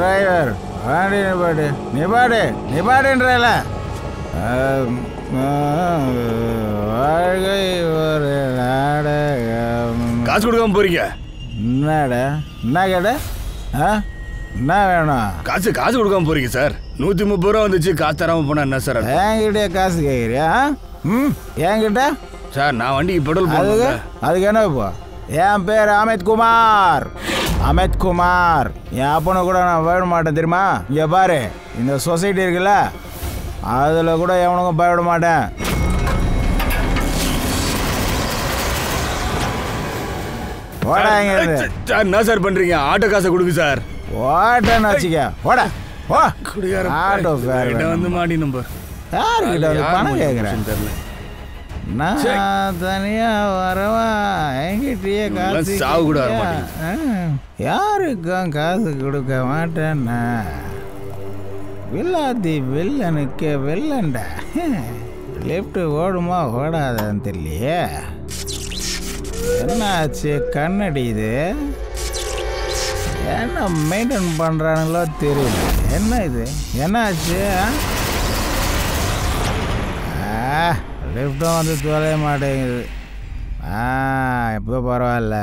Driver வண்டி நிபாடு நிபாடுன்றல வாழ்க்கை ஒரு நாடகம். காசு கொடுக்காம போறீங்க? என்னடா என்ன கேட்ட? என்ன வேணும்? காசு கொடுக்காம போறீங்க சார். 130 ரூபா வந்துச்சு, காசு தராம போனா என்ன சார்? என்கிட்ட காசு கேட்குறியா? என்கிட்ட சார் நான் வண்டிக்கு பெட்ரோல் போடுறேன். அதுக்கு என்ன இப்போ? என் பேர் அமித் குமார். அமித் குமார். என் அப்பனை கூட நான் பயப்பட மாட்டேன் தெரியுமா? இங்கே பாரு, இந்த சொசைட்டி இருக்குல்ல, அதில் கூட எவனுக்கும் பயப்பட மாட்டேன். என்ன சார் பண்றீங்க? ஆட்டோ காசை கொடுங்க சார். ஓட்டன்னு வச்சுக்க. ஓட ஓ ஆட்டோ வந்து மாடி நம்பர் யாருக்கிட்ட வந்து பணம் கேட்குறேன் தெரியல. நான் தனியா வரவா? என்கிட்டயே காசு சாவு கூட வர யாருக்கும் காசு கொடுக்க மாட்டேன்னா வில்லாதி வில்லனுக்கு வில்லண்டா. லெஃப்ட் ஓடுமா ஓடாதான்னு தெரியலையே. என்னாச்சு? கண்ணடி இது என்ன மெயின்டைன் பண்ணுறானுங்களோ தெரியல. என்ன இது? என்னாச்சு? லிஃப்ட்டும் வந்து தொலைய மாட்டேங்குது. இப்போ பரவாயில்ல.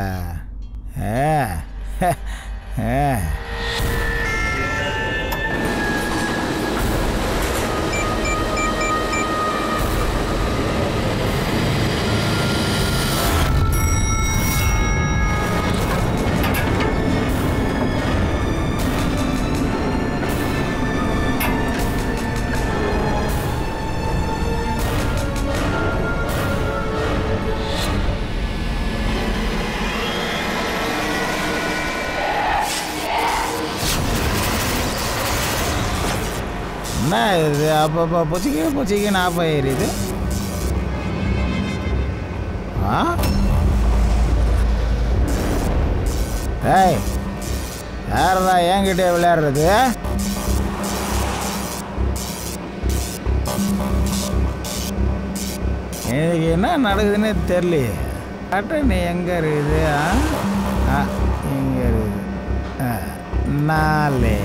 என்ன இது? அப்பப்போ பொச்சிக்கு ஆஃப் ஆகிடுது. ஏய், யாரா என்கிட்ட விளையாடுறது? எனக்கு என்ன நடக்குதுன்னு தெரியலையே. பட்டன் எங்கே இருக்குது? இங்கே இருக்குது. 4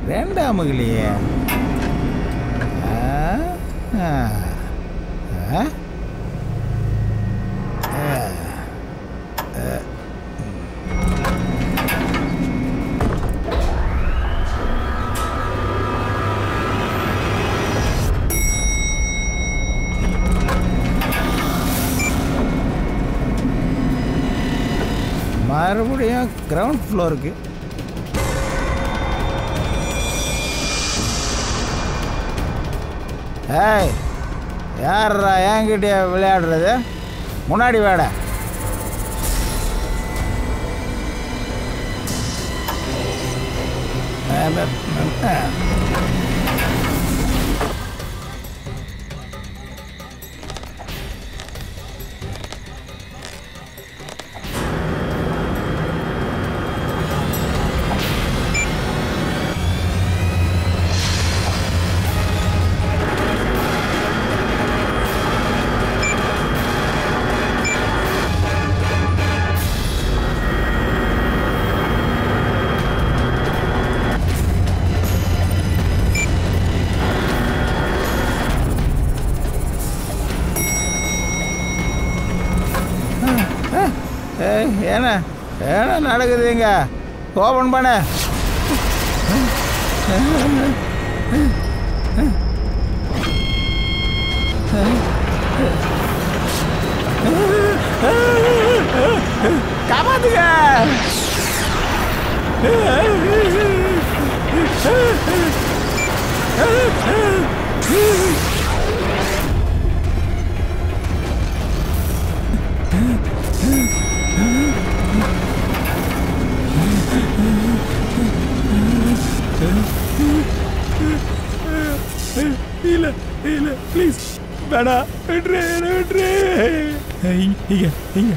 2ஆமலையே. மறுபடியும் கிரவுண்ட் ஃப்ளோருக்கு. ஏய், யாரா என்கிட்ட விளையாடுறது? முன்னாடி வேட. என்ன என்ன நடக்குதுங்க? ஓபன் பண்ண. காப்பாத்துங்க. இல்ல இல்ல ப்ளீஸ் வேணா, விட்டுரு விட்டுரு. இங்க இங்க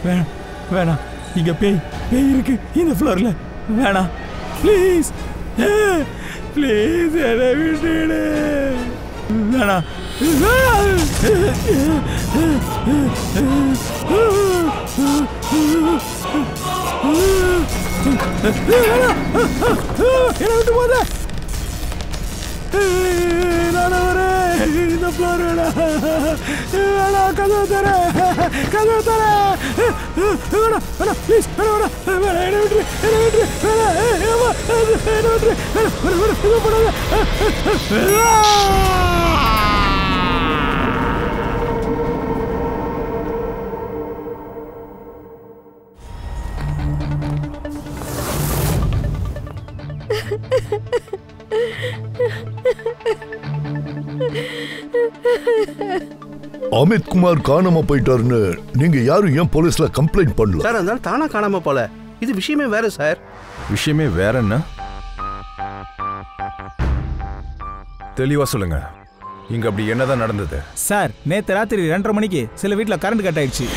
வேணாம் வேணாம், இங்க பேய் இருக்கு இந்த ஃப்ளோர்ல. வேணாம், ப்ளீஸ் ப்ளீஸ் என்னை விட்டுடு. வேணாம். என்ன விட்டு போத நானும் வரேன் இந்த ஃப்ளோர். வேணாம், கதவு தர வேணாம் ப்ளீஸ், வேணாம் என்ன விட்டுரு, என்ன விட்டுரு, என்ன விட்டுரு, போடாத. அமித் குமார் காணாம போயிட்டாருன்னு நீங்க யாரும் ஏன் போலீஸ்ல கம்ப்ளைண்ட் பண்ணல? சார் அதனால தானா காணாம போல. இது விஷயமே வேற சார். விஷயமே வேற என்ன? தெளிவா சொல்லுங்க. இங்க அப்படி என்னதான் நடந்தது? சார், நேத்து ராத்திரி 2:30 மணிக்கு சில வீட்ல கரண்ட் கட் ஆயிடுச்சு.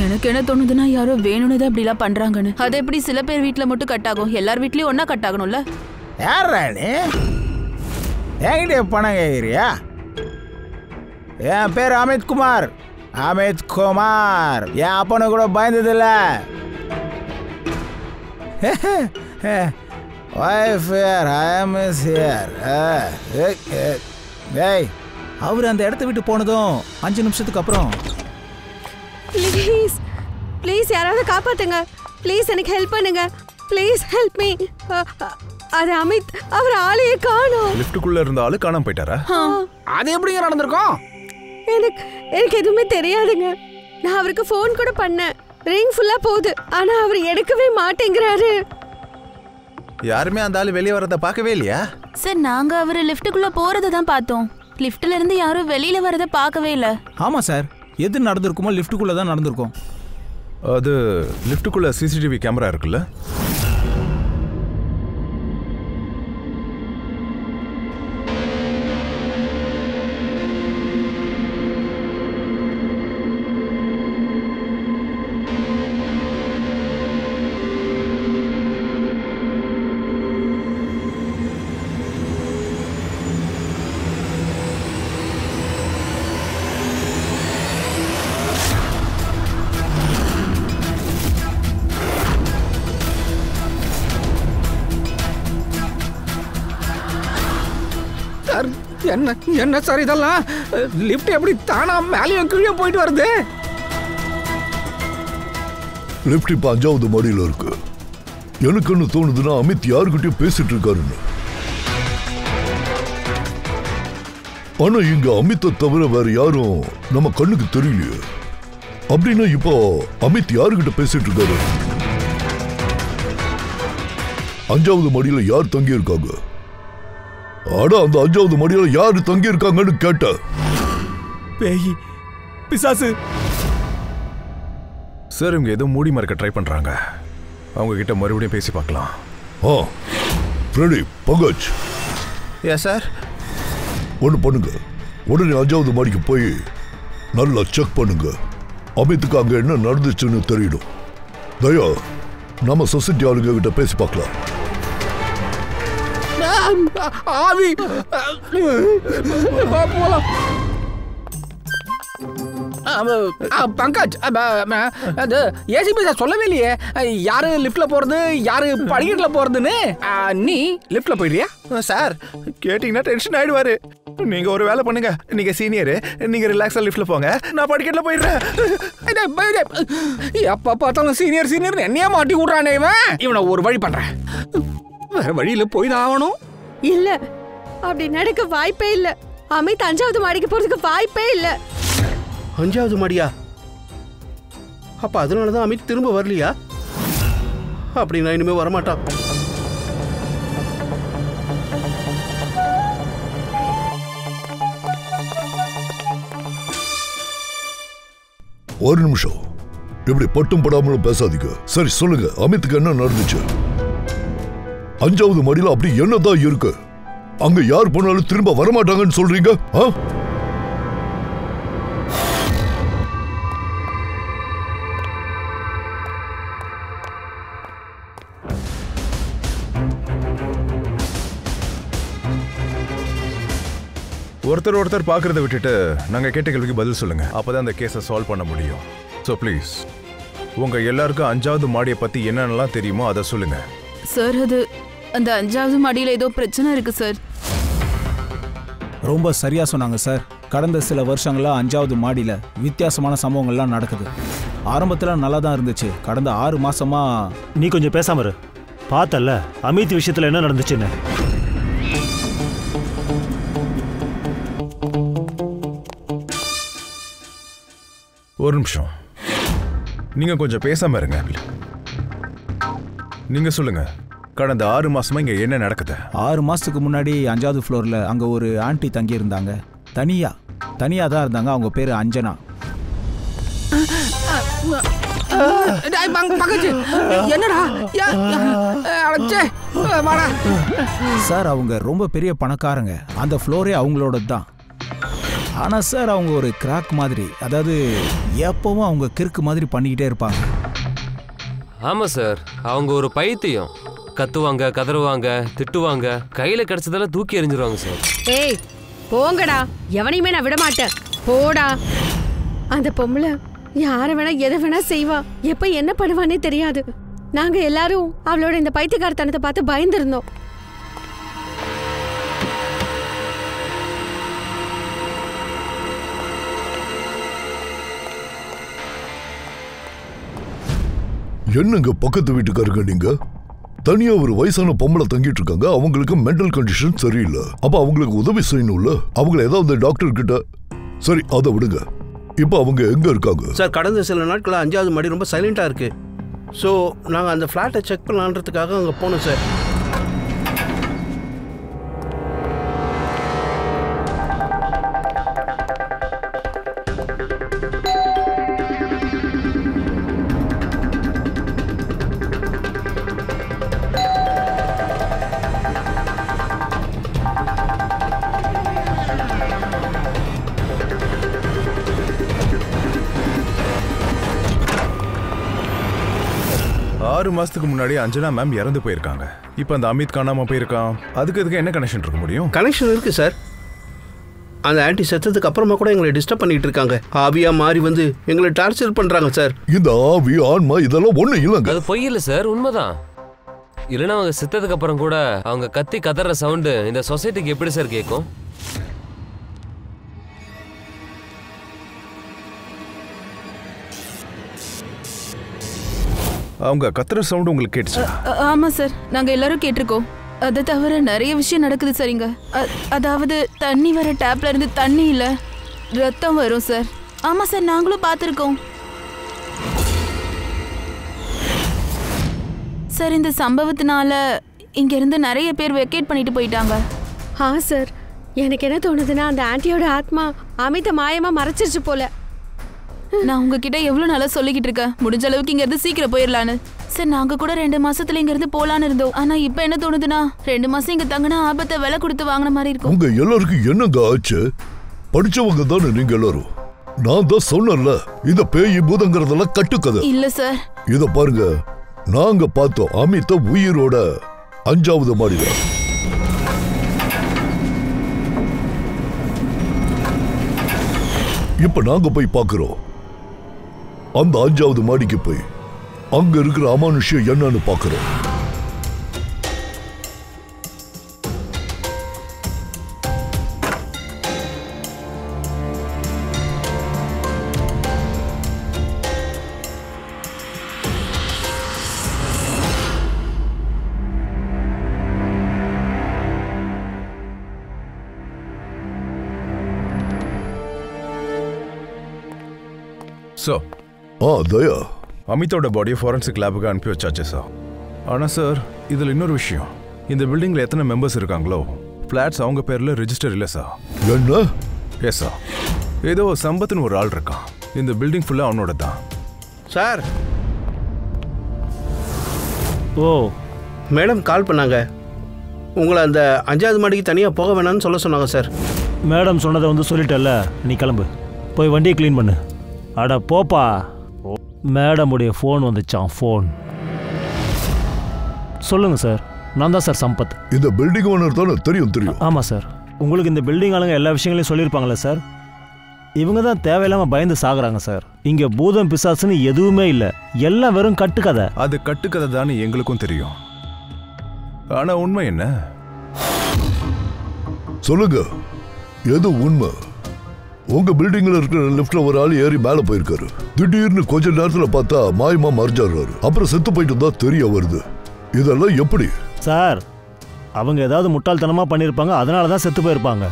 எனக்கு என்ன தோணுதுன்னா யாரோ வேணும்னு தான் இப்படி எல்லாம் பண்றாங்கன்னு. அது எப்படி சில பேர் வீட்ல மட்டும் கட் ஆகும்? எல்லார் வீட்லயும் ஒன்னா கட் ஆகணும்ல? யார் ராணி? என்கிட்ட பணம் கேட்குறியா? என் பேர் அமித் குமார். அமித் குமார். என் அப்பனை கூட பயந்ததில்ல. Wife here, I am is here. ஏய், அவர் அந்த இடத்த விட்டு போனதும் 5 நிமிஷத்துக்கு அப்புறம் ப்ளீஸ் ப்ளீஸ் யாராவது காப்பாத்துங்க. ப்ளீஸ் எனக்கு ஹெல்ப் பண்ணுங்க. Please help me. அது அமித், அவர் ஆளையே காணோம். லிஃப்ட்டுக்குள்ள இருந்த ஆளு காணாம போயிட்டாரா? அது எப்படிங்க நடந்திருக்கும்? எனக்கு எதுவுமே தெரியாதுங்க. நான் அவருக்கு ஃபோன் கூட பண்ணேன். ரிங் ஃபுல்லா போகுது, ஆனா அவர் எடுக்கவே மாட்டேங்கிறாரு. யாருமே அந்த ஆளு வெளியே வரத பார்க்கவே இல்லையா? சார், நாங்க அவரு லிஃப்ட்டுக்குள்ள போறத தான் பார்த்தோம். லிஃப்ட்ல இருந்து யாரும் வெளியில வரத பார்க்கவே இல்ல. ஆமா சார், எது நடந்திருக்குமோ லிஃப்ட்டுக்குள்ள தான் நடந்திருக்கும். அது லிஃப்ட்டுக்குள்ள சிசிடிவி கேமரா இருக்குல்ல? என்ன சார் இதெல்லாம்? லிஃப்ட் எப்படி தானா மேலேயும் கீழே போயிட்டு வருது? லிஃப்ட் இப்ப 5வது மாடியில இருக்கு. எனக்கு என்ன தோணுதுன்னா அமித் யாருக்கிட்டயும் பேசிட்டு இருக்காருன்னு. ஆனா இங்க அமித்தை தவிர வேற யாரும் நம்ம கண்ணுக்கு தெரியலையே. அப்படின்னா இப்போ அமித் யாருக்கிட்ட பேசிட்டு இருக்காரு? 5வது மாடியில யார் தங்கி இருக்காங்க? ஆனா அந்த 5வது மாடியில யாரு தங்கி இருக்காங்கன்னு கேட்ட. பேய், பிசாசு. சார், இவங்க ஏதோ மூடி மறைக்க ட்ரை பண்றாங்க. அவங்க கிட்ட மறுபடியும் பேசி பார்க்கலாம். ஃப்ரெடி, பங்கஜ். Yes sir. ஒன்று பண்ணுங்க, உடனே 5வது மாடிக்கு போய் நல்லா செக் பண்ணுங்க. அமித்துக்கு அங்க என்ன நடந்துச்சுன்னு தெரியணும். தயா, நம்ம சொசைட்டி ஆளுங்க கிட்ட பேசி பார்க்கலாம். ஆவி போலாம். பங்கஜ், அது ஏசிபி சார் சொல்லவே இல்லையே யாரு லிஃப்ட்ல போறது யாரு படிக்கட்டுல போறதுன்னு. நீ லிஃப்ட்ல போயிடுறியா? சார், கேட்டீங்கன்னா டென்ஷன் ஆயிடுவாரு. நீங்க ஒரு வேலை பண்ணுங்க. நீங்க சீனியர், நீங்க ரிலாக்ஸா லிஃப்ட்ல போங்க. நான் படிக்கட்டுல போயிடுறேன். எப்ப பார்த்தாலும் சீனியர் சீனியர் என்னையா மாட்டி விடுறானே இவன். இவனை ஒரு வழி பண்றேன். வேற வழியில போய் தான் ஆகணும். இல்ல, அப்படி நடக்க வாய்ப்பே இல்ல. அமித் 5வது மாடிக்கு போறதுக்கு வாய்ப்பே இல்ல. 5வது மாடியா? அப்ப அதனாலதான் அமித் திரும்ப வரலையா? அப்படின்னா இனிமே வரமாட்டான். ஒரு நிமிஷம், இப்படி பட்டும் படாமலும் பேசாதீங்க. சரி சொல்லுங்க, அமித்துக்கு என்ன நடந்துச்சு? 5வது மாடியில அப்படி என்னதான் இருக்கு? அங்க யார் போனாலும் திரும்ப வரமாட்டாங்கன்னு சொல்றீங்க? ஒருத்தர் பார்க்கறத விட்டுட்டு நாங்கள் கேட்ட கேள்விக்கு பதில் சொல்லுங்க. அப்போதான் அந்த கேஸை சால்வ் பண்ண முடியும். ஸோ ப்ளீஸ் உங்க எல்லாருக்கும் 5வது மாடியை பத்தி என்னென்னலாம் தெரியுமோ அதை சொல்லுங்க. சார் அது அந்த 5வது மாடியில் ஏதோ பிரச்சனை இருக்கு சார். ரொம்ப சரியா சொன்னாங்க சார். கடந்த சில வருஷங்களா 5வது மாடியில் வித்தியாசமான சம்பவங்கள்லாம் நடக்குது. ஆரம்பத்தில் நல்லா தான் இருந்துச்சு. கடந்த 6 மாசமா நீ கொஞ்சம் பேசாம இரு. பார்த்தல்ல அமித் விஷயத்துல என்ன நடந்துச்சுன்னு. ஒரு நிமிஷம், நீங்க கொஞ்சம் பேசாம இருங்க. நீங்க சொல்லுங்க, கடந்த 6 மாசமா இங்க என்ன நடக்குது? 6 மாசத்துக்கு முன்னாடி 5வது ஃப்ளோரில் அங்கே ஒரு ஆண்டி தங்கி இருந்தாங்க. தனியாக தான் இருந்தாங்க. அவங்க பேர் அஞ்சனா. சார் அவங்க ரொம்ப பெரிய பணக்காரங்க. அந்த ஃப்ளோரே அவங்களோட தான். ஆனால் சார் அவங்க ஒரு கிராக் மாதிரி, அதாவது எப்பவும் அவங்க கிறுக்கு மாதிரி பண்ணிக்கிட்டே இருப்பாங்க. ஆமாம் சார், அவங்க ஒரு பைத்தியம். கத்துவாங்க, கதறுவாங்க, திட்டுவாங்க, கையில் கிடைச்சதெல்லாம் தூக்கி எறிஞ்சிருவாங்க சார். ஏய் போங்கடா, எவனையுமே நான் விட மாட்டேன். போடா. அந்த பொம்பளை யாரை வேணா எதை வேணா செய்வா. எப்ப என்ன பண்ணுவானே தெரியாது. நாங்க எல்லாரும் அவளோட இந்த பைத்தியக்காரத்தனத்தை பார்த்து பயந்துருந்தோம். என்னங்க பக்கத்து வீட்டுக்காரங்க நீங்க? தனியா ஒரு வயசான பொம்பளை தங்கிட்டு இருக்காங்க. அவங்களுக்கு மென்டல் கண்டிஷன் சரியில்லை. அப்ப அவங்களுக்கு உதவி செய்யணும்ல. அவங்களை ஏதாவது டாக்டர் கிட்ட. சரி அதை விடுங்க. இப்ப அவங்க எங்க இருக்காங்க? சார் கடந்த சில நாட்களா 5வது மாடி ரொம்ப சைலண்டா இருக்கு. ஸோ நாங்கள் அந்த ஃப்ளாட்டை செக் பண்ணலான்றதுக்காக அங்கே போனோம் சார். ஆறு மாசத்துக்கு முன்னாடி அஞ்சனா மேம் இறந்து போயிருக்காங்க. இப்போ அந்த அமித் காணாம போயிருக்கான். அதுக்கு என்ன கனெக்ஷன் இருக்க முடியும்? கனெக்ஷன் இருக்கு சார். அந்த ஆன்டி செத்ததுக்கு அப்புறமா கூட எங்களை டிஸ்டர்ப் பண்ணிட்டு இருக்காங்க. ஆவியா மாறி வந்து எங்களை டார்ச்சர் பண்றாங்க சார். இந்த ஆவி ஆன்மா இதெல்லாம் ஒண்ணு இல்லைங்க. அது பொய் இல்லை சார், உண்மைதான். இல்லைன்னா அவங்க செத்ததுக்கு அப்புறம் கூட அவங்க கத்தி கதற சவுண்டு இந்த சொசைட்டிக்கு எப்படி சார் கேட்கும்? அவங்க கத்துற சவுண்ட் உங்களுக்கு கேட்டுச்சு? ஆமா சார், நாங்க எல்லாரும் கேட்டிருக்கோம். அதை தவிர நிறைய விஷயம் நடக்குது சரிங்க. அதாவது தண்ணி வர டேப்ல இருந்து தண்ணி இல்ல, ரத்தம் வரும் சார். ஆமா சார், நாங்களும் பார்த்துருக்கோம் சார். இந்த சம்பவத்தினால இங்க இருந்து நிறைய பேர் வெக்கேட் பண்ணிட்டு போயிட்டாங்க. சார், எனக்கு என்ன தோணுதுன்னா அந்த ஆன்ட்டியோட ஆத்மா அமித மாயமா மறைச்சிருச்சு போல. நான் உங்ககிட்ட எவ்வளவு நாளா சொல்லிக்கிட்டு இருக்கேன், முடிஞ்ச அளவுக்கு இங்க இருந்து சீக்கிரம் போயிடலான்னு. சார், நாங்க கூட 2 மாசத்துல இங்க இருந்து போலான்னு இருந்தோம். ஆனா இப்ப என்ன தோணுதுன்னா 2 மாசம் இங்க தங்கினா ஆபத்தை விலை கொடுத்து வாங்கின மாதிரி இருக்கும். உங்க எல்லாருக்கும் என்னங்க ஆச்சு? படிச்சவங்க தானே நீங்க எல்லாரும். நான் தான் சொன்னேன்ல, இந்த பேய் பூதங்கிறதெல்லாம் கட்டுக்கதை இல்ல சார். இத பாருங்க, நாங்க பார்த்தோம் அமித உயிரோட 5வது மாடியில. இப்ப நாங்க போய் பார்க்கிறோம். அந்த 5வது மாடிக்கு போய் அங்க இருக்கிற அமானுஷ்யம் என்னன்னு பார்க்கிறோம். தயா, அமித்தோட பாடியை ஃபாரன்சிக் லேபுக்கு அனுப்பி வச்சாச்சு சார். ஆனால் சார், இதில் இன்னொரு விஷயம். இந்த பில்டிங்கில் எத்தனை மெம்பர்ஸ் இருக்காங்களோ ஃப்ளாட்ஸ் அவங்க பேரில் ரெஜிஸ்டர் இல்லை சார். என்ன? Yes sir. ஏதோ சம்பத்துன்னு ஒரு ஆள் இருக்கான். இந்த பில்டிங் ஃபுல்லாக அவனோட தான் சார். ஓ, மேடம் கால் பண்ணாங்க. உங்களை அந்த 5வது மாடிக்கு தனியாக போக வேணாம்னு சொல்ல சொன்னாங்க சார். மேடம் சொன்னதை வந்து சொல்லிட்டல்ல, நீ கிளம்பு, போய் வண்டியை க்ளீன் பண்ணு. அட போப்பா. மேடமுடைய ஃபோன் வந்துச்சான். ஃபோன் சொல்லுங்க சார். நான் தான் சார் சம்பத். இந்த பில்டிங் ஓனர் தானே? தெரியும் தெரியும். ஆமாம் சார். உங்களுக்கு இந்த பில்டிங் ஆளுங்க எல்லா விஷயங்களையும் சொல்லியிருப்பாங்களே சார்? இவங்க தான் தேவையில்லாமல் பயந்து சாகுறாங்க சார். இங்கே பூதம் பிசாசுன்னு எதுவுமே இல்லை, எல்லாம் வெறும் கட்டுக்கதை. அது கட்டுக்கதை தானே எங்களுக்கும் தெரியும். ஆனா உண்மை என்ன? சொல்லுங்க, எது உண்மை? உங்க பில்டிங்ல இருக்கிற லிஃப்ட்ல ஒரு ஆள் ஏறி மேல போயிருக்காரு. திடீர்னு கொஞ்ச நேரத்துல பார்த்தா மாயமா மறைஞ்சாடுறாரு. அப்புறம் செத்து போயிட்டு தான் தெரிய வருது. இதெல்லாம் எப்படி சார்? அவங்க ஏதாவது முட்டாள்தனமா பண்ணியிருப்பாங்க, அதனால தான் செத்து போயிருப்பாங்க.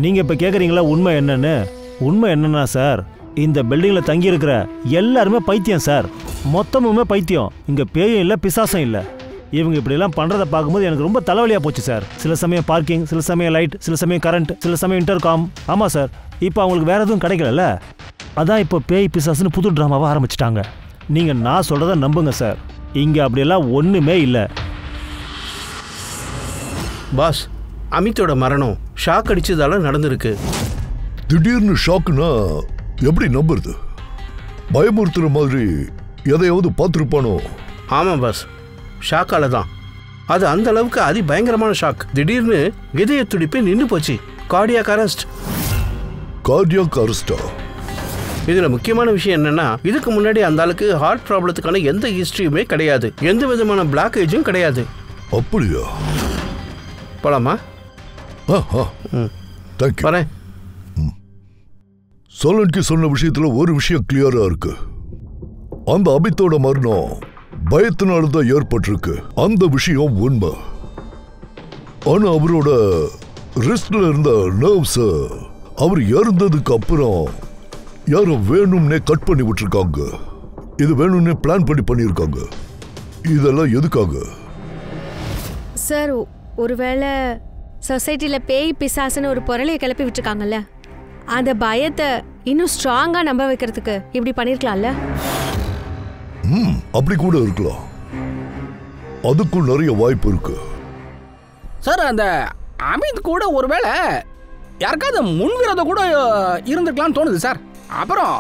நீங்க இப்ப கேக்குறீங்களா உண்மை என்னன்னு? உண்மை என்னன்னா சார், இந்த பில்டிங்ல தங்கி இருக்கிற எல்லாருமே பைத்தியம் சார். மொத்தமுமே பைத்தியம். இங்க பேயும் இல்லை, பிசாசும் இல்லை. இவங்க இப்படிலாம் பண்ணுறதை பார்க்கும்போது எனக்கு ரொம்ப தலைவலியாக போச்சு சார். சில சமயம் பார்க்கிங், சில சமயம் லைட், சில சமயம் கரண்ட், சில சமயம் இன்டர்காம். ஆமாம் சார், இப்போ அவங்களுக்கு வேறு எதுவும் கிடைக்கல. அதான் இப்போ பேய் பிசாசுன்னு புது ட்ராமாவை ஆரம்பிச்சிட்டாங்க. நீங்கள் நான் சொல்கிறத நம்புங்க சார், இங்கே அப்படியெல்லாம் ஒன்றுமே இல்லை. பாஸ், அமித்தோட மரணம் ஷாக் அடிச்சதால நடந்திருக்கு. திடீர்னு ஷாக்குனா எப்படி நம்புறது? பயமுறுத்துற மாதிரி எதையாவது பார்த்துருப்பானோ? ஆமாம் பாஸ், ஷாக்கால தான். அது அந்த அளவுக்கு அதி பயங்கரமான ஷாக். திடீர்னு இதய துடிப்பே நின்று போச்சு. Cardiac arrest. கார்டியாக் அரெஸ்டா? இதுல முக்கியமான விஷயம் என்னன்னா, இதுக்கு முன்னாடி அந்த ஆளுக்கு ஹார்ட் ப்ராப்ளத்துக்கான எந்த ஹிஸ்டரியுமே கிடையாது, எந்த விதமான பிளாக்கேஜும் கிடையாது. அப்படியா? போலாமா? தேங்க்யூ. வரேன். சோலன்கி சொன்ன விஷயத்துல ஒரு விஷயம் கிளியரா இருக்கு. அந்த அபித்தோட மரணம் பயத்தினால்தான் ஏற்பட்டிருக்கு. அந்த விஷயம் உண்மை. ஆனா அவரோட ரிஸ்ட்ல இருந்த நர்வ்ஸ் அவர் இறந்ததுக்கு அப்புறம் யாரோ வேணும்னே கட் பண்ணி விட்டுருக்காங்க. இது வேணும்னே பிளான் பண்ணியிருக்காங்க. இதெல்லாம் எதுக்காக சார்? ஒருவேளை சொசைட்டில பேய் பிசாசுன்னு ஒரு பொருளையை கிளப்பி விட்டுருக்காங்கல்ல, அந்த பயத்தை இன்னும் ஸ்ட்ராங்கா நம்ப வைக்கிறதுக்கு இப்படி பண்ணிருக்கலாம்ல? அப்படி கூட இருக்கலாம். அதுக்கும் நிறைய வாய்ப்பு இருக்கு சார். அந்த அமித் கூட ஒருவேளை யாருக்காவது முன்விரோதம் கூட இருந்திருக்கலாம்னு தோணுது சார். அப்புறம்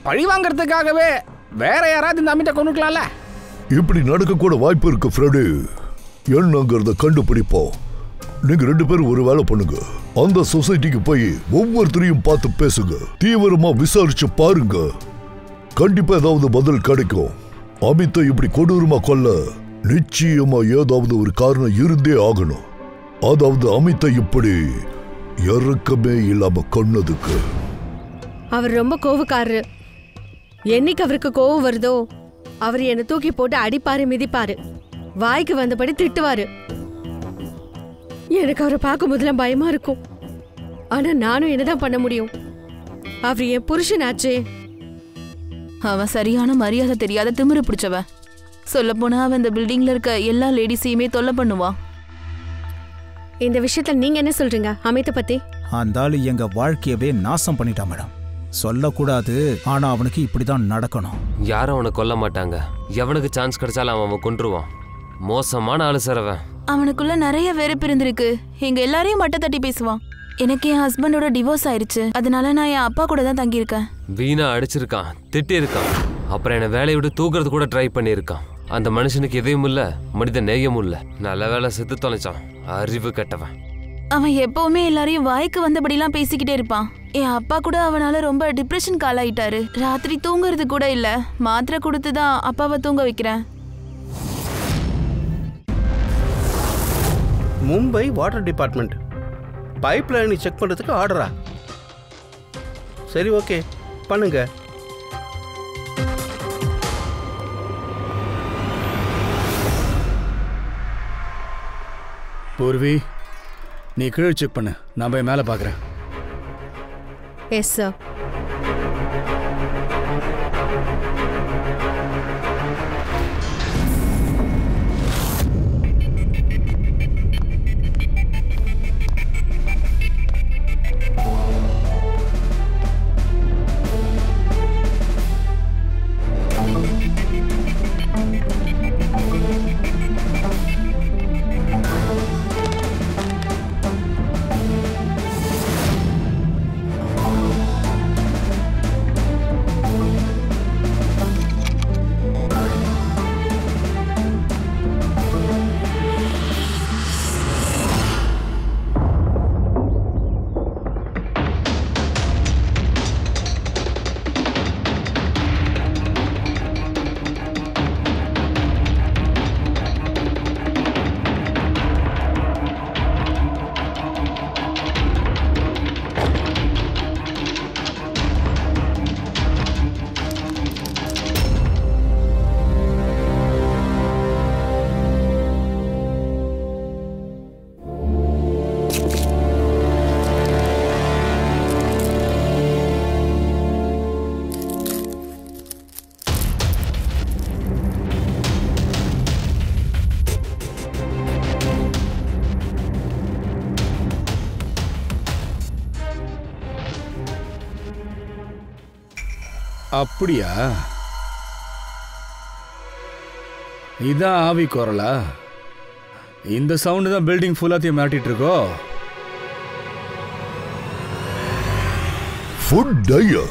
பழி வாங்கறதுக்காகவே வேற யாராவது இந்த அமித்தை கொண்டுக்கலாம்ல? இப்படி நடக்க கூட வாய்ப்பு இருக்கு ஃப்ரெண்டு. என்னங்கிறத கண்டுபிடிப்போம். நீங்க 2 பேரும் ஒரு வேலை பண்ணுங்க. அந்த சொசைட்டிக்கு போய் ஒவ்வொருத்தரையும் பார்த்து பேசுங்க. தீவிரமா விசாரிச்சு பாருங்க. கண்டிப்பா ஏதாவது பதில் கிடைக்கும். அமித்தை இப்படி கொடூரமா கொல்ல நிச்சயமா ஏதாவது ஒரு காரணம் இருந்தே ஆகணும். அதாவது அமித்தை இப்படி இறக்கமே இல்லாம கொன்னதுக்கு. அவர் ரொம்ப கோவக்காரரு. என்னைக்கு அவருக்கு கோவம் வருதோ அவர் என்னை தூக்கி போட்டு அடிப்பாரு, மிதிப்பாரு, வாய்க்கு வந்தபடி திட்டுவாரு. எனக்கு அவரை பார்க்கும் போதெல்லாம் பயமா இருக்கும். ஆனா நானும் என்னதான் பண்ண முடியும்? அவர் என் புருஷனாச்சே. அவன் சரியான மரியாதை தெரியாத திமிரு பிடிச்சவன். சொல்ல போனா அவன் இந்த பில்டிங்ல இருக்க எல்லா லேடிஸையுமே தொல்லை பண்ணுவான். இந்த விஷயத்துல நீங்க என்ன சொல்றீங்க அமித்தை பத்தி? அந்த ஆளு எங்க வாழ்க்கையவே நாசம் பண்ணிட்டான் மேடம். சொல்லக்கூடாது, ஆனா அவனுக்கு இப்படிதான் நடக்கணும். யாரும் அவனை கொல்ல மாட்டாங்க. எவனுக்கு சான்ஸ் கிடைச்சாலும் அவன் கொன்றுவான். மோசமான ஆளு சார் அவன். அவனுக்குள்ள நிறைய வெறுப்பு இருந்திருக்கு. எங்க எல்லாரையும் மட்ட தட்டி பேசுவான். எனக்கு என் ஹஸ்பண்டோட டிவோர்ஸ் ஆயிடுச்சு, அதனால நான் என் அப்பா கூட தான் தங்கியிருக்கேன். வீணா அடிச்சிருக்கான், திட்டிருக்கான். அப்புறம் என்னை வேலையை விட்டு தூக்குறது கூட ட்ரை பண்ணியிருக்கான். அந்த மனுஷனுக்கு எதையும் இல்ல, மனித நேயமும் இல்ல. நல்ல வேலை செத்து தொலைச்சான். அறிவு கெட்டவன். அவன் எப்பவுமே எல்லாரையும் வாய்க்கு வந்தபடிலாம் பேசிக்கிட்டே இருப்பான். என் அப்பா கூட அவனால ரொம்ப டிப்ரெஷன் காலாயிட்டாரு. ராத்திரி தூங்குறது கூட இல்ல. மாத்திரை கொடுத்துதான் அப்பாவை தூங்க வைக்கிறேன். மும்பை வாட்டர் டிபார்ட்மெண்ட் பைப் லைனை செக் பண்ணுறதுக்கு ஆர்டரா? சரி, ஓகே, பண்ணுங்க. பூர்வி, நீ கீழே செக் பண்ணு, நான் போய் மேலே பார்க்குறேன். Yes sir. அப்படியா? இதான் ஆவி குரலா? இந்த சவுண்டு தான் பில்டிங் ஃபுல்லாத்தையும் மாட்டிட்டு இருக்கோ? Food dia?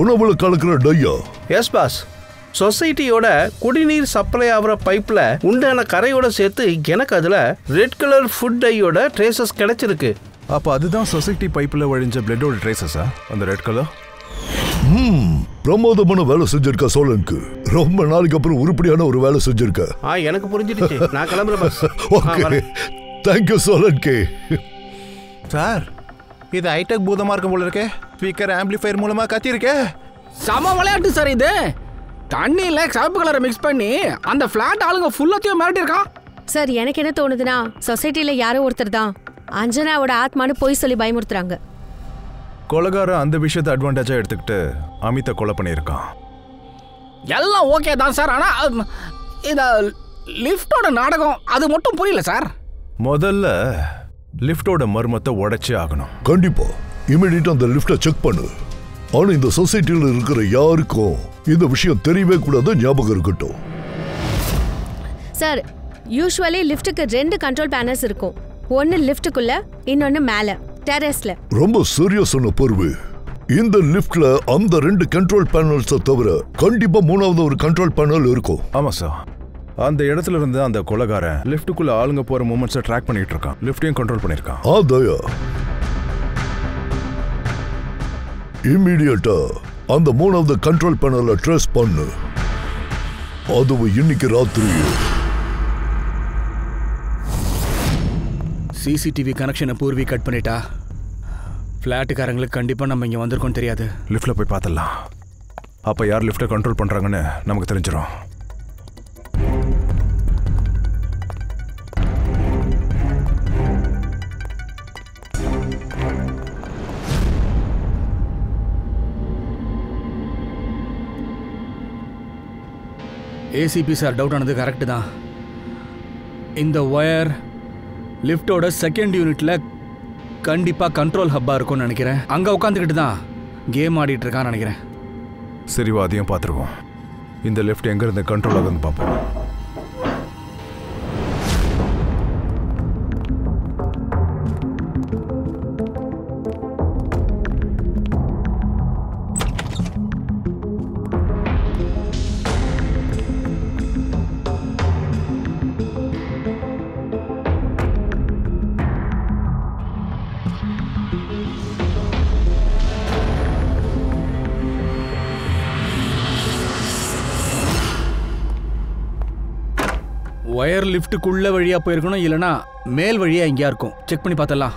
உணவுல கலக்கிற டையா? S pass. சொசைட்டியோட குடிநீர் சப்ளை ஆகிற பைப்ல உண்டான கரையோட சேர்த்து எனக்கு அதுல ரெட் கலர் ஃபுட் டையோட ட்ரேசஸ் கிடைச்சிருக்கு. அப்போ அதுதான் சொசைட்டி பைப்பில் வழிஞ்ச பிளட்டோட ட்ரேசஸா அந்த ரெட் கலர்? பிரமாதமான வேலை செஞ்சிருக்க சோழனுக்கு. ரொம்ப நாளைக்கு அப்புறம் உருப்படியான ஒரு வேலை செஞ்சிருக்க. எனக்கு புரிஞ்சிடுச்சு. நான் கிளம்புறேன் பாஸ். ஓகே, தேங்க்யூ சோழன்கே. சார், இது ஹைடெக் பூதமா இருக்கும் போல இருக்கே. ஸ்பீக்கர் ஆம்பிளிஃபையர் மூலமா கத்திருக்கே. சம விளையாட்டு சார் இது. தண்ணியில சிவப்பு கலரை மிக்ஸ் பண்ணி அந்த பிளாட் ஆளுங்க ஃபுல்லாத்தையும் மிரட்டிருக்கான். சார், எனக்கு என்ன தோணுதுன்னா சொசைட்டில யாரோ ஒருத்தர் தான் அஞ்சனாவோட ஆத்மானு போய் சொல்லி பயமுறுத்துறாங்க. கொலைகாரன் அந்த விஷயத்தை அட்வான்டேஜா எடுத்துக்கிட்டு அமித்தை கொலை பண்ணியிருக்கான். எல்லாம் ஓகே தான் சார். ஆனா இந்த லிஃப்டோட நாடகம் அது மட்டும் புரியல சார். முதல்ல லிஃப்டோட மர்மத்தை உடைச்சே ஆகணும். கண்டிப்பா இமிடியேட்டா அந்த லிஃப்ட செக் பண்ணு. ஆனா இந்த சொசைட்டில இருக்கிற யாருக்கும் இந்த விஷயம் தெரியவே கூடாது, ஞாபகம் இருக்கட்டும். சார், யூசுவலி லிஃப்ட்டுக்கு 2 கண்ட்ரோல் பேனல்ஸ் இருக்கும். ஒன்னு லிஃப்ட்டுக்குள்ள, இன்னொன்னு மேல டெரஸ்ல. ரொம்ப சரியா சொன்ன பொறுவு. இந்த லிஃப்ட்ல அந்த 2 கண்ட்ரோல் பேனல்ஸ் தவிர கண்டிப்பா 3வது ஒரு கண்ட்ரோல் பேனல் இருக்கும். ஆமா சார். அந்த இடத்துல இருந்து அந்த கொலைகாரன் லிஃப்ட்டுக்குள்ள ஆளுங்க போற மூமெண்ட்ஸை ட்ராக் பண்ணிட்டு இருக்கான். லிஃப்டையும் கண்ட்ரோல் பண்ணிருக்கான். தயா இமிடியேட்டா அந்த 3வது கண்ட்ரோல் பேனலை ட்ரேஸ் பண்ணு. அதுவும் இன்னைக்கு ராத்திரி. சிசிடிவி கனெக்ஷனை பூர்வி கட் பண்ணிட்டா ஃப்ளாட்டுக்காரங்களுக்கு கண்டிப்பா நம்ம இங்க வந்திருக்கோம் தெரியாது. லிஃப்ட்ல போய் பார்த்தலாம். அப்ப யார் லிஃப்ட்டை கண்ட்ரோல் பண்றாங்கன்னு நமக்கு தெரிஞ்சிடும். ஏசிபி சார் டவுட் ஆனது கரெக்டு தான். இந்த ஒயர் லிஃப்டோட செகண்ட் யூனிட்ல கண்டிப்பா கண்ட்ரோல் ஹப்பா இருக்கும்னு நினைக்கிறேன். அங்க உட்காந்துக்கிட்டு தான் கேம் ஆடிட்டு இருக்கான்னு நினைக்கிறேன். சரி, அதையும் பார்த்துருவோம். இந்த லிஃப்ட் எங்க இருந்து கண்ட்ரோல் ஆகுதுன்னு பார்ப்போம். ஒயர் லிஃப்ட்டுக்குள்ள வழியா போயிருக்கணும், இல்லைனா மேல் வழியா எங்கேயா இருக்கும். செக் பண்ணி பார்த்தலாம்.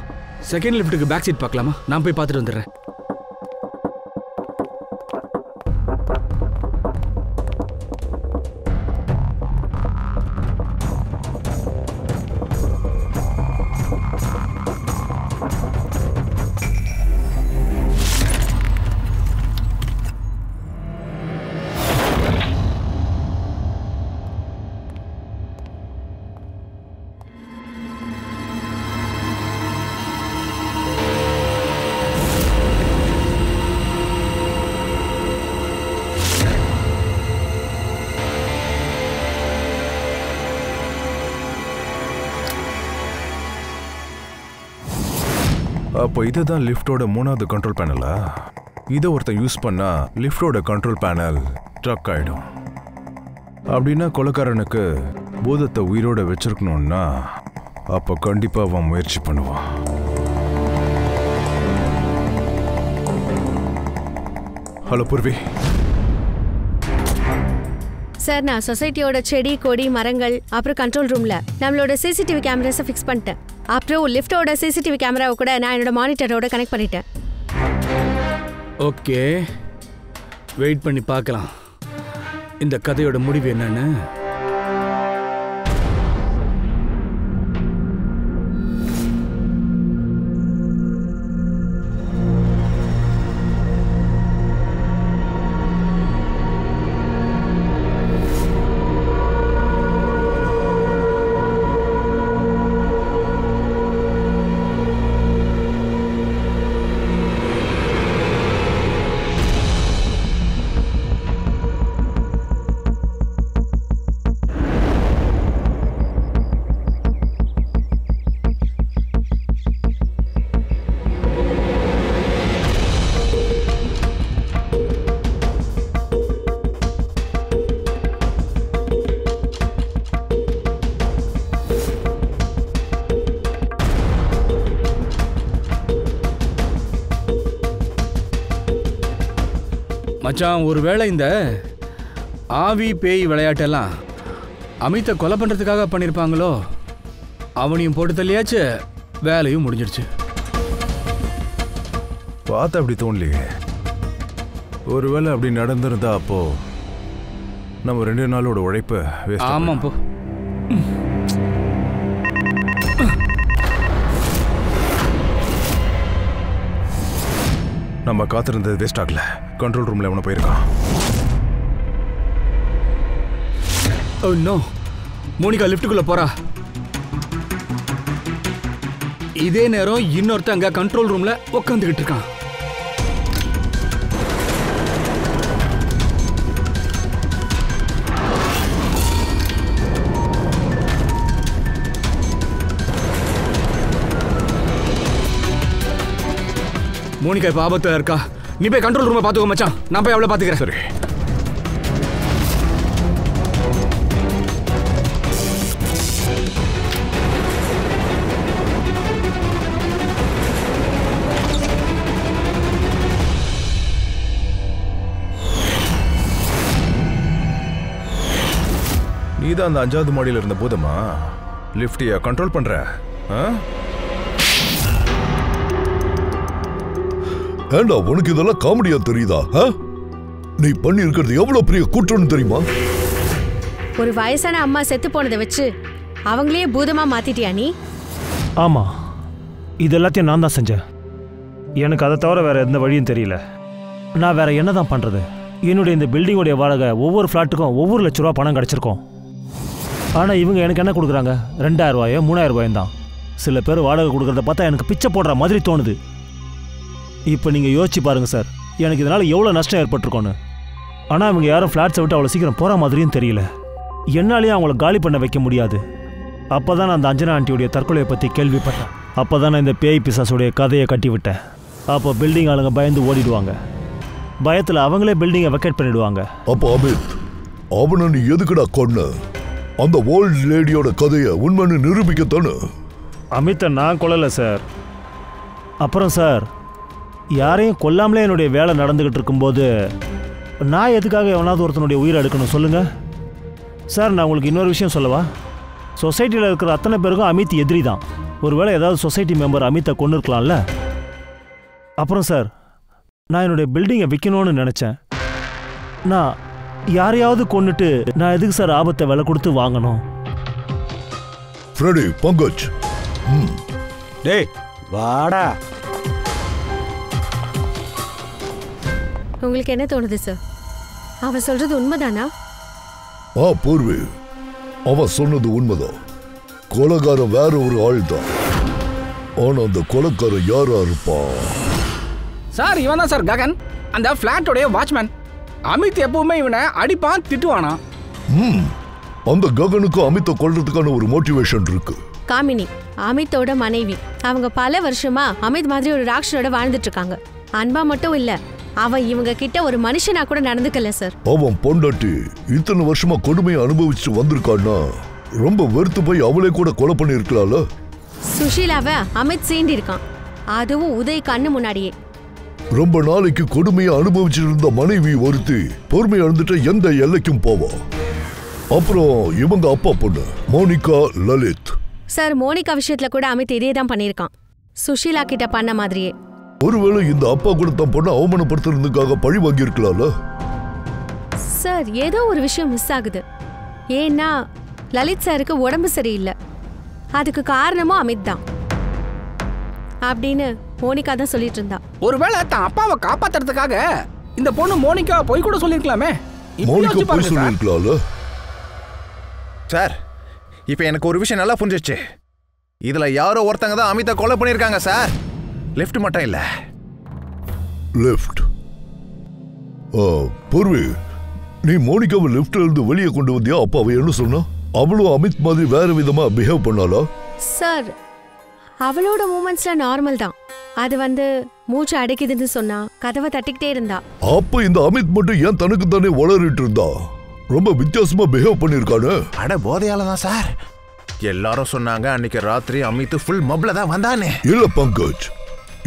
செகண்ட் லிஃப்ட்டுக்கு பேக் சீட் பார்க்கலாமா? நான் போய் பார்த்துட்டு வந்துடுறேன். அப்போ இதுதான் லிஃப்டோட 3வது கண்ட்ரோல் பேனலா? இதை ஒருத்தன் யூஸ் பண்ணா லிஃப்டோட கண்ட்ரோல் பேனல் ட்ரக் ஆயிடும். அப்படின்னா கொலைக்காரனுக்கு பூதத்தை உயிரோட வச்சிருக்கணும்னா அப்போ கண்டிப்பா அவன் முயற்சி பண்ணுவான். ஹலோ பூர்வி. சார், நான் சொசைட்டியோட செடி கொடி மரங்கள் அப்புறம் கண்ட்ரோல் ரூம்ல நம்மளோட சிசிடிவி கேமராஸை ஃபிக்ஸ் பண்ணிட்டேன். அப்புறம் லிஃப்டோட சிசிடிவி கேமராவை கூட நான் என்னோட மானிட்டரோட கனெக்ட் பண்ணிட்டேன். ஓகே, வெயிட் பண்ணி பார்க்கலாம் இந்த கதையோட முடிவு என்னன்னு. மச்சான் ஒருவேளை இந்த ஆவி பேய் விளையாட்டெல்லாம் அமித்தை கொலை பண்றதுக்காக பண்ணிருப்பாங்களோ? அவனையும் போட்டு தள்ளியாச்சு, வேலையும் முடிஞ்சிடுச்சு. பார்த்தா அப்படி தோணலையே. ஒருவேளை அப்படி நடந்திருந்தா அப்போ நம்ம 2 நாளோட உழைப்ப வேஸ்ட். ஆமாம் போ. நம்ம காத்திருந்தது வேஸ்ட் ஆகல. கண்ட்ரோல் ரூம்ல எவனோ போயிருக்கான். ஓ நோ, மோனிகா லிஃப்ட்டுக்குள்ள போறா. இதே நேரம் இன்னொருத்த அங்க கண்ட்ரோல் ரூம்ல உட்காந்துக்கிட்டு இருக்கான். மோனிகா இப்ப ஆபத்துல இருக்கா. நீ போய் கண்ட்ரோல் ரூமை பாத்துக்கோ மச்சான், நான் போய் அவளை பாத்துக்கிறேன். சரி. நீதான் அந்த 5வது மாடியில் இருந்த பூதமா? லிஃப்டியா கண்ட்ரோல் பண்ற? ஏண்டா உனக்கு இதெல்லாம் காமெடியா தெரியுதா? நீ பண்ணி இருக்கிறது எவ்வளவு பெரிய குற்றம்னு தெரியுமா? ஒரு வயசான அம்மா செத்து போனதை வச்சு அவங்களையே பூதமா மாத்திட்டியா நீ? ஆமா, இது எல்லாத்தையும் நான் தான் செஞ்சேன். எனக்கு அதை தவிர வேற எந்த வழியும் தெரியல. நான் வேற என்னதான் பண்றது? என்னுடைய இந்த பில்டிங்கோடைய வாடகை ஒவ்வொரு ஃப்ளாட்டுக்கும் ஒவ்வொரு லட்ச ரூபா பணம் கிடைச்சிருக்கும். ஆனால் இவங்க எனக்கு என்ன கொடுக்குறாங்க? 2000 ரூபாயோ 3000 ரூபாயும் தான். சில பேர் வாடகை கொடுக்குறத பார்த்தா எனக்கு பிச்சை போடுற மாதிரி தோணுது. இப்போ நீங்கள் யோசிச்சு பாருங்கள் சார், எனக்கு இதனால் எவ்வளோ நஷ்டம் ஏற்பட்டிருக்கோன்னு. ஆனால் இவங்க யாரும் ஃப்ளாட்ஸை விட்டு அவ்வளோ சீக்கிரம் போகிற மாதிரியும் தெரியல. என்னாலேயும் அவங்கள காலி பண்ண வைக்க முடியாது. அப்போ தான் நான் அந்த அஞ்சனா ஆண்டியோடைய தற்கொலையை பற்றி கேள்விப்பட்டேன். அப்போ தான் நான் இந்த பேய் பிசாசுடைய கதையை கட்டி விட்டேன். அப்போ பில்டிங் ஆளுங்க பயந்து ஓடிடுவாங்க. பயத்தில் அவங்களே பில்டிங்கை வெக்கேட் பண்ணிடுவாங்க. அப்போ அமித், அவனை நீ எதுக்குடா கொன்ன? அந்த ஓல்ட் லேடியோட கதையை உண்மைன்னு நிரூபிக்கத்தானே? அமித்தை நான் கொல்லலை சார். அப்புறம் சார், யாரையும் கொல்லாமலே என்னுடைய வேலை நடந்துக்கிட்டு இருக்கும்போது நான் எதுக்காக எவனாவது ஒருத்தனுடைய உயிரை எடுக்கணும் சொல்லுங்கள் சார். நான் உங்களுக்கு இன்னொரு விஷயம் சொல்லவா? சொசைட்டியில் இருக்கிற அத்தனை பேருக்கும் அமித் எதிரி தான். ஒருவேளை ஏதாவது சொசைட்டி மெம்பர் அமித்தை கொண்டு இருக்கலாம்ல. அப்புறம் சார், நான் என்னுடைய பில்டிங்கை விற்கணும்னு நினச்சேன். நான் யாரையாவது கொண்டுட்டு நான் எதுக்கு சார் ஆபத்தை விலை கொடுத்து வாங்கணும்? ஃப்ரெடி, பங்கஜ், டேய் வாடா. உங்களுக்கு என்ன தோணுது சார்? அவ சொல்றது உண்மைதானா? பூர்வி, அவ சொன்னது உண்மைதான். கொலைகாரன் வேற ஒரு ஆள் தான். ஆனா அந்த கொலைக்காரன் யாரா இருப்பான்? சார், இவன் தான் சார் ககன், அந்த பிளாட்டோடைய வாட்ச்மேன். அமித் எப்பவுமே இவனை அடிப்பான், திட்டுவானா. அந்த ககனுக்கு அமித்தை கொல்றதுக்கான ஒரு மோட்டிவேஷன் இருக்கு. காமினி அமித்தோட மனைவி. அவங்க பல வருஷமா அமித் மாதிரி ஒரு ராட்சனோட வாழ்ந்துட்டு இருக்காங்க. அன்பா மட்டும் இல்ல, அவன் இவங்க கிட்ட ஒரு மனுஷனா கூட நடந்துக்கல சார். அவன் பொண்டாட்டி இத்தனை வருஷமா கொடுமையை அனுபவிச்சு வந்திருக்கான்னா ரொம்ப வெறுத்து போய் அவளே கூட கொலை பண்ணி இருக்கலாம்ல. சுஷீலாவை அமித் சீண்டி இருக்கான், அதுவும் உதய் கண்ணு முன்னாடியே. ரொம்ப நாளைக்கு கொடுமையை அனுபவிச்சுட்டு இருந்த மனைவி ஒருத்தி பொறுமை இழந்துட்டு எந்த எல்லைக்கும் போவா. அப்புறம் இவங்க அப்பா பொண்ணு மோனிகா லலித். சார், மோனிகா விஷயத்துல கூட அமித் இதே தான் பண்ணிருக்கான், சுஷீலா கிட்ட பண்ண மாதிரியே. ஒருவேளை இந்த அப்பா கூட தான் பொண்ணை அவமானப்படுத்துறதுக்காக பழி வாங்கி இருக்கலாம்ல. சார், ஏதோ ஒரு விஷயம் மிஸ் ஆகுது. ஏன்னா லலித் சாருக்கு உடம்பு சரியில்லை, அதுக்கு காரணமும் அமித் தான் அப்படின்னு மோனிகா தான் சொல்லிட்டு இருந்தா. ஒருவேளை தான் அப்பாவை காப்பாத்துறதுக்காக இந்த பொண்ணு மோனிகா போய் கூட சொல்லிருக்கலாமே. மோனிகா போய் சொல்லிருக்கலாம்ல. சார், இப்போ எனக்கு ஒரு விஷயம் நல்லா புரிஞ்சிச்சு. இதுல யாரோ ஒருத்தங்க தான் அமித்தை கொலை பண்ணிருக்காங்க சார். லெஃப்ட் மட்டும் இல்ல. லெஃப்ட்? பூர்வி, நீ மோனிகாவை லெஃப்ட்ல இருந்து வெளியே கொண்டு வந்தியா? அப்பா அவ என்ன சொன்னா? அவளும் அமித் மாதிரி வேற விதமா பிஹேவ் பண்ணாளா? சார், அவளோட மூமெண்ட்ஸ்ல நார்மல் தான். அது மூச்சு அடைக்குதுன்னு சொன்னா, கதவை தட்டிக்கிட்டே இருந்தா. அப்ப இந்த அமித் மட்டும் ஏன் தனக்கு தானே வளரிட்டு இருந்தா? ரொம்ப வித்தியாசமா பிஹேவ் பண்ணிருக்கானே. அட போதையால தான் சார். எல்லாரும் சொன்னாங்க அன்னைக்கு ராத்திரி அமித் ஃபுல் மப்ல தான் வந்தானே. இல்ல பங்கஜ்,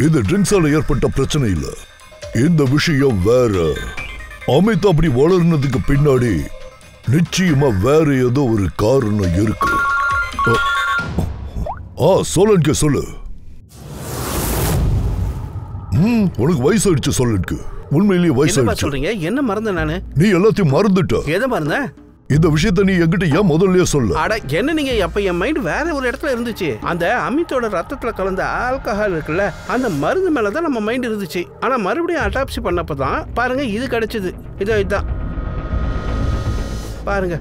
இது ட்ரிங்க்ஸால ஏற்பட்ட பிரச்சனை இல்ல. இந்த விஷயம் வேற. அமித் அப்படி வளர்னதுக்கு பின்னாடி நிச்சயமா வேற ஏதோ ஒரு காரணம் இருக்கு. சோலன்கே சொல்லு. உனக்கு வயசாயிடுச்சு சோலன்கே. உண்மையிலேயே வயசாயிடுச்சு. சொல்றீங்க? என்ன மறந்த நானு? நீ எல்லாத்தையும் மறந்துட்ட. எதை மறந்த? இந்த விஷயத்த நீ என்கிட்ட ஏன் முதல்லயே சொல்ல? அட என்ன நீங்க, அப்ப என் மைண்ட் வேற ஒரு இடத்துல இருந்துச்சு. அந்த அமித்தோட ரத்தத்துல கலந்த ஆல்கஹால் இருக்குல்ல, அந்த மருந்து மேலதான் நம்ம மைண்ட் இருந்துச்சு. ஆனா மறுபடியும் அட்டாப்சி பண்ணப்பதான் பாருங்க இது கிடைச்சது. இதுதான் பாருங்க.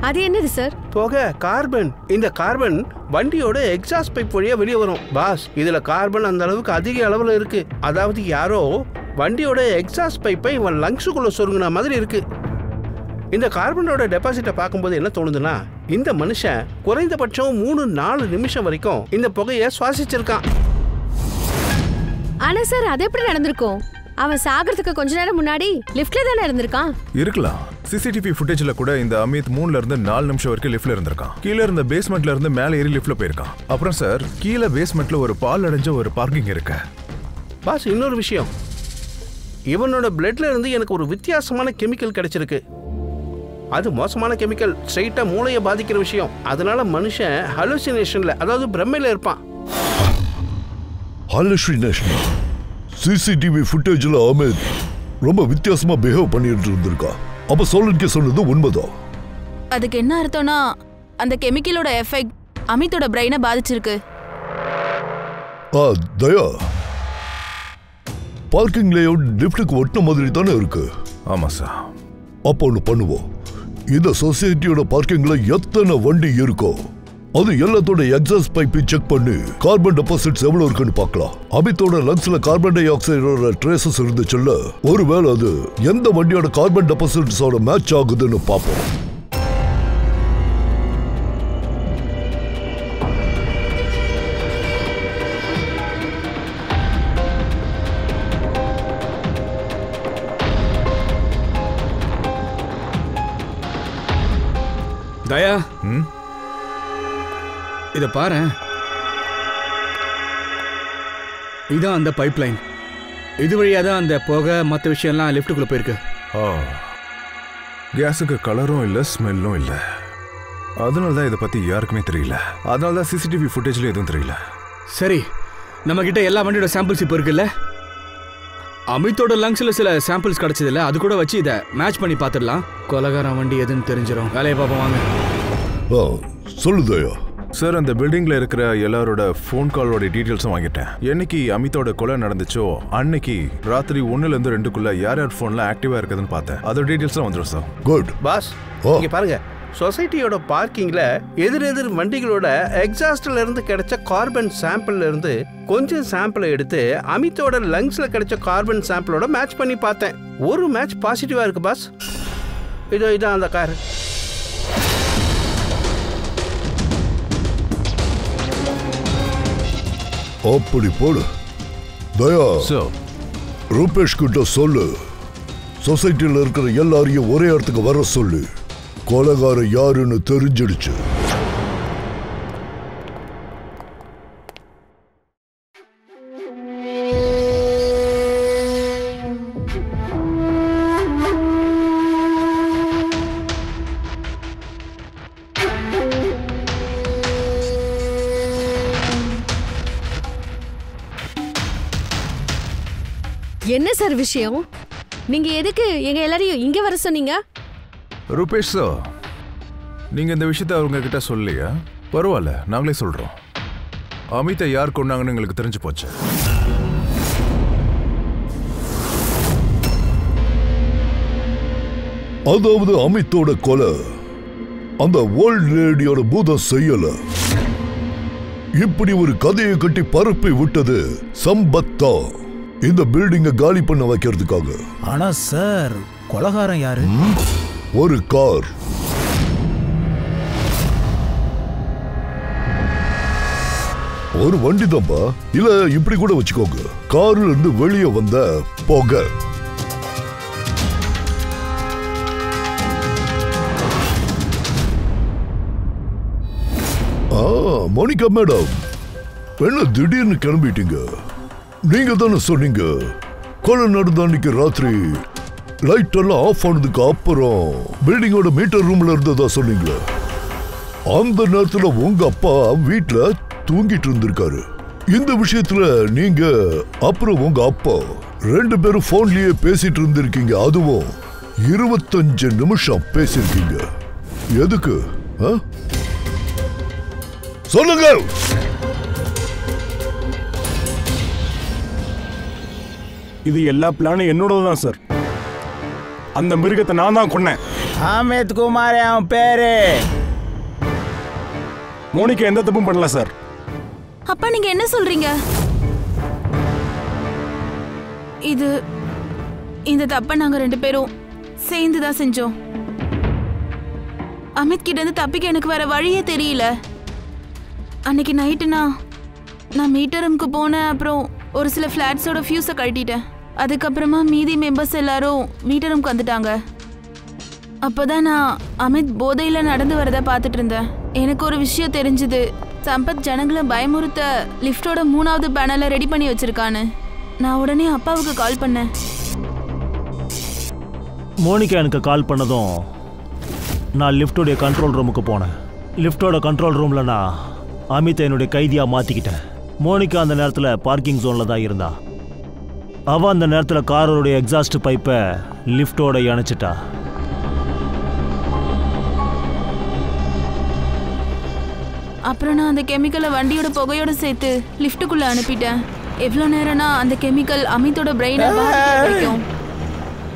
அது என்னது சார்? போக கார்பன். இந்த கார்பன் வண்டியோட எக்ஸாஸ்ட் பைப் வழியா வெளியே வரும் பாஸ். இதுல கார்பன் அந்த அளவுக்கு அதிக அளவுல இருக்கு. அதாவது யாரோ வண்டியோட எக்ஸாஸ்ட் பைப்பை இவன் லங்ஸுக்குள்ள சொருங்கின மாதிரி இருக்கு. இந்த கார்பனோட டெபாசிட்டை பார்க்கும்போது என்ன தோணுதுன்னா, இந்த மனுஷன் குறைந்தபட்சம் 3-4 நிமிஷம் வரைக்கும் இந்த புகையை சுவாசிச்சிருக்கான். ஆனா சார் அது எப்படி நடந்திருக்கும்? அவன் சாகிறதுக்கு கொஞ்ச நேரம் முன்னாடி லிஃப்ட்ல தானே இருந்திருக்கான். இருக்கலாம். சிசிடிவி ஃபுட்டேஜ்ல கூட இந்த அமித் 3ல இருந்து 4 நிமிஷம் வரைக்கும் லிஃப்ட்ல இருந்திருக்கான். கீழே இருந்த பேஸ்மெண்ட்ல இருந்து மேலே ஏறி லிஃப்ட்ல போயிருக்கான். அப்புறம் சார் கீழே பேஸ்மெண்ட்ல ஒரு பால் அடைஞ்ச ஒரு பார்க்கிங் இருக்கு. பாஸ் இன்னொரு விஷயம், இவனோட பிளட்ல இருந்து எனக்கு ஒரு வித்தியாசமான கெமிக்கல் கிடைச்சிருக்கு. அது மோசமான கெமிக்கல், ஸ்ட்ரைட்டா மூளையை பாதிக்கிற விஷயம். அதனால மனுஷன் ஹலூசினேஷன்ல, அதாவது பிரம்மையில இருப்பான். ஹலூசினேஷன்? சிசிடிவி ஃபுட்டேஜ்ல அமித் ரொம்ப வித்தியாசமா பிஹேவ் பண்ணிட்டு இருந்திருக்கான். அப்ப சோலன்கே சொன்னது உண்மைதான். அதுக்கு என்ன அர்த்தம்னா, அந்த கெமிக்கலோட எஃபெக்ட் அமித்தோட பிரெயினை பாதிச்சிருக்கு. தயா, பார்க்கிங் லேஅவுட் லிஃப்ட்டுக்கு ஒட்டின மாதிரி தானே இருக்கு? ஆமா சார். அப்போ ஒன்று பண்ணுவோம். இந்த சொசைட்டியோட பார்க்கிங்ல எத்தனை வண்டி இருக்கோ அது எல்லாத்தோட எக்ஸாஸ்ட் பைப்பை செக் பண்ணி கார்பன் டெபாசிட்ஸ் எவ்வளவு இருக்குன்னு பார்க்கலாம். அமித்தோட லங்ஸ்ல கார்பன் டை ஆக்சைடோட ட்ரேசஸ் இருந்துச்சுல்ல, ஒருவேளை அது எந்த வண்டியோட கார்பன் டெபாசிட்ஸோட மேட்ச் ஆகுதுன்னு பார்ப்போம். தயா, இத பாரு. இதான் அந்த பைப் லைன். இது வழியா தான் அந்த புகை மற்ற விஷயம்லாம் லிஃப்ட்டுக்குள்ள போயிருக்கு. கேஸுக்கு கலரும் இல்லை, ஸ்மெல்லும் இல்லை. அதனால தான் இதை பத்தி யாருக்குமே தெரியல. அதனால தான் சிசிடிவி ஃபுட்டேஜ்ல எதுவும் தெரியல. சரி, நம்ம கிட்ட எல்லா வண்டியோட சாம்பிள்ஸ் இப்போ இருக்குல்ல. அமித்தோட லங்ஸ்ல சில சாம்பிள்ஸ் கிடைச்சதில்ல, அது கூட வச்சு இதை மேட்ச் பண்ணி பார்த்துடலாம். கொலகாரம் வண்டி எதுன்னு தெரிஞ்சிடும். வேலையை பார்ப்போம் வாங்க. சொல்லுதயா சார், அந்த பில்டிங்ல இருக்கிற எல்லாரோட ஃபோன் காலோட டீடைல்ஸும் வாங்கிட்டேன். என்னைக்கு அமித்தோட கொலை நடந்துச்சோ அன்னைக்கு ராத்திரி 1ல இருந்து 2க்குள்ள யார் யார் ஃபோன்ல ஆக்டிவா இருக்குதுன்னு பார்த்தேன். அதோட டீடைல்ஸ்லாம் வந்துடும் சார். Good pass. இங்க பாருங்க, சொசைட்டியோட பார்க்கிங்ல எதிர் வண்டிகளோட எக்ஸாஸ்ட்ல இருந்து கிடைச்ச கார்பன் சாம்பிள்ல இருந்து கொஞ்சம் சாம்பிளை எடுத்து அமித்தோட லங்ஸ்ல கிடைச்ச கார்பன் சாம்பிளோட மேட்ச் பண்ணி பார்த்தேன். ஒரு மேட்ச் பாசிட்டிவா இருக்கு பாஸ். இதான் அந்த கார். அப்படி போடு. தயா, ரூபேஷ் கிட்ட சொல்லு, சொசைட்டில இருக்கிற எல்லாரையும் ஒரே இடத்துக்கு வர சொல்லு. கொலைகாரன் யாருன்னு தெரிஞ்சிடுச்சு. என்ன சார் விஷயம்? நீங்க எதுக்கு எங்க எல்லாரையும் இங்க வர சொன்னீங்க? ரூபேஷ் சார், நீங்க இந்த விஷயத்தை அவங்க கிட்ட சொல்லலையா? பரவாயில்ல, நாங்களே சொல்றோம். அமித்தை யார் கொண்டாங்கன்னு எங்களுக்கு தெரிஞ்சு போச்சு. அதாவது அமித்தோட கொலை அந்த ஓல்ட் லேடியோட பூதம் செய்யல. இப்படி ஒரு கதையை கட்டி பரப்பி விட்டது சம்பத்தா, இந்த பில்டிங்க காலி பண்ண வைக்கிறதுக்காக. ஆனா சார், கொலைகாரன் யாரு? ஒரு கார். ஒரு வண்டி தான்பா. இல்ல இப்படி கூட வச்சுக்கோங்க, கார்ல இருந்து வெளியே வந்த புகை. மோனிகா மேடம், என்ன திடீர்னு கிளம்பிட்டீங்க? நீங்க தானே சொன்னீங்க கொலை நடந்த அன்னைக்கு ராத்திரி லைட் எல்லாம் ஆஃப் ஆனதுக்கு அப்புறம் பில்டிங்கோட மீட்டர் ரூம்ல இருந்ததா சொன்னீங்களே, அந்த நேரத்துல உங்க அப்பா வீட்டுல தூங்கிட்டு இருந்திருக்காரு. இந்த விஷயத்துல நீங்க அப்புறம் உங்க அப்பா 2 பேரும் போன்லயே பேசிட்டு இருந்திருக்கீங்க. அதுவும் 25 நிமிஷம் பேசிருக்கீங்க. எதுக்கு சொல்லுங்க. இது எல்லா பிளானும் என்னோட தான் சார். அந்த மிருகத்தை நான் தான் கொன்னேன். அமித் குமார் அவன் பேரு. மோனிகா எந்த தப்பும் பண்ணல சார். அப்பா நீங்க என்ன சொல்றீங்க? இந்த தப்பை நாங்க 2 பேரும் சேர்ந்து தான் செஞ்சோம். அமித் கிட்ட இருந்து தப்பிக்க எனக்கு வேற வழியே தெரியல. அன்னைக்கு நைட்டு நான் மீட்டர் ரூமுக்கு போனேன். அப்புறம் ஒரு சில ஃபிளாட்ஸோட ஃபியூஸை கழட்டிட்டேன். அதுக்கப்புறமா மீதி மெம்பர்ஸ் எல்லாரும் மீட்டர் ரூமுக்கு வந்துட்டாங்க. அப்போதான் நான் அமித் போதையில் நடந்து வரதை பார்த்துட்டு இருந்தேன். எனக்கு ஒரு விஷயம் தெரிஞ்சுது. சம்பத் ஜனங்களை பயமுறுத்த லிஃப்டோட 3வது பேனலை ரெடி பண்ணி வச்சிருக்கான்னு. நான் உடனே அப்பாவுக்கு கால் பண்ணேன். மோனிகா எனக்கு கால் பண்ணதும் நான் லிஃப்டோடைய கண்ட்ரோல் ரூமுக்கு போனேன். லிஃப்டோட கண்ட்ரோல் ரூமில் நான் அமித்தை என்னுடைய கைதியாக மாற்றிக்கிட்டேன். மோனிகா அந்த நேரத்தில் பார்க்கிங் ஜோனில் தான் இருந்தா. அவள் அந்த நேரத்தில் காரோடைய எக்ஸாஸ்ட் பைப்பை லிஃப்டோட இணைச்சிட்டா. அப்புறம் நான் அந்த கெமிக்கலை வண்டியோட புகையோட சேர்த்து லிஃப்ட்டுக்குள்ளே அனுப்பிட்டேன். எவ்வளோ நேரம்னா அந்த கெமிக்கல் அமித்தோட பிரெயினை பாதிக்கும்.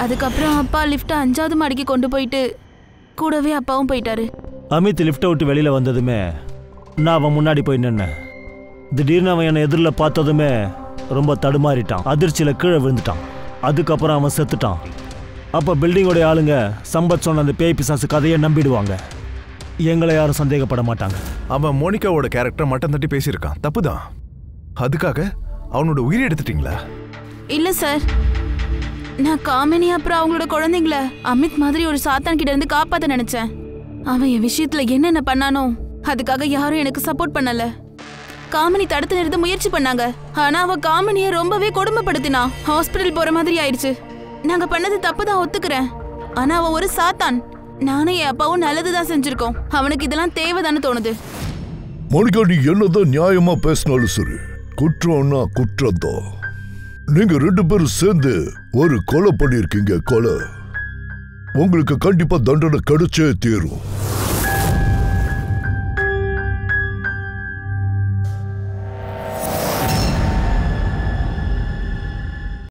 அதுக்கப்புறம் அப்பா லிஃப்ட்டை 5வது மாடிக்கு கொண்டு போயிட்டு கூடவே அப்பாவும் போயிட்டாரு. அமித் லிஃப்ட்டை விட்டு வெளியில் வந்ததுமே நான் அவன் முன்னாடி போய் நின்னேன். திடீர்னு அவன் என்னை எதிரில் பார்த்ததுமே ரொம்ப தடுமாறிட்டான். அதிர்ச்சியில் கீழே விழுந்துட்டான். அதுக்கப்புறம் அவன் செத்துட்டான். அப்போ பில்டிங்கோடைய ஆளுங்க சம்பத் சொன்ன அந்த பேய் பிசாசு கதையை நம்பிடுவாங்க. எங்களை யாரும் சந்தேகப்பட மாட்டாங்க. அவன் மோனிகாவோட கேரக்டர் மட்டம் தட்டி பேசியிருக்கான். தப்புதான். அதுக்காக அவனோட உயிரை எடுத்துட்டீங்களா? இல்லை சார், நான் காமினி அப்புறம் அவங்களோட குழந்தைங்கள அமித் மாதிரி ஒரு சாத்தான் கிட்ட இருந்து காப்பாற்ற நினைச்சேன். அவன் என் விஷயத்துல என்னென்ன பண்ணானோ அதுக்காக யாரும் எனக்கு சப்போர்ட் பண்ணல. காமினி தடுத்து நிறுத்த முயற்சி பண்ணாங்க. ஆனா அவ காமினியை ரொம்பவே கொடுமைப்படுத்தினா. ஹாஸ்பிட்டல் போற மாதிரி ஆயிடுச்சு. நாங்க பண்ணது தப்பு தான், ஒத்துக்கிறேன். ஆனா அவன் ஒரு சாத்தான். நானும் என் அப்பாவும் நல்லதுதான் செஞ்சிருக்கோம். அவனுக்கு இதெல்லாம் தேவைதான்னு தோணுது. மோனிகா, நீ என்னதான் நியாயமா பேசினாலும் சரி, குற்றம்னா குற்றம் தான். நீங்க 2 பேரும் சேர்ந்து ஒரு கொலை பண்ணிருக்கீங்க. கொலை உங்களுக்கு கண்டிப்பா தண்டனை கிடைச்சே தீரும்.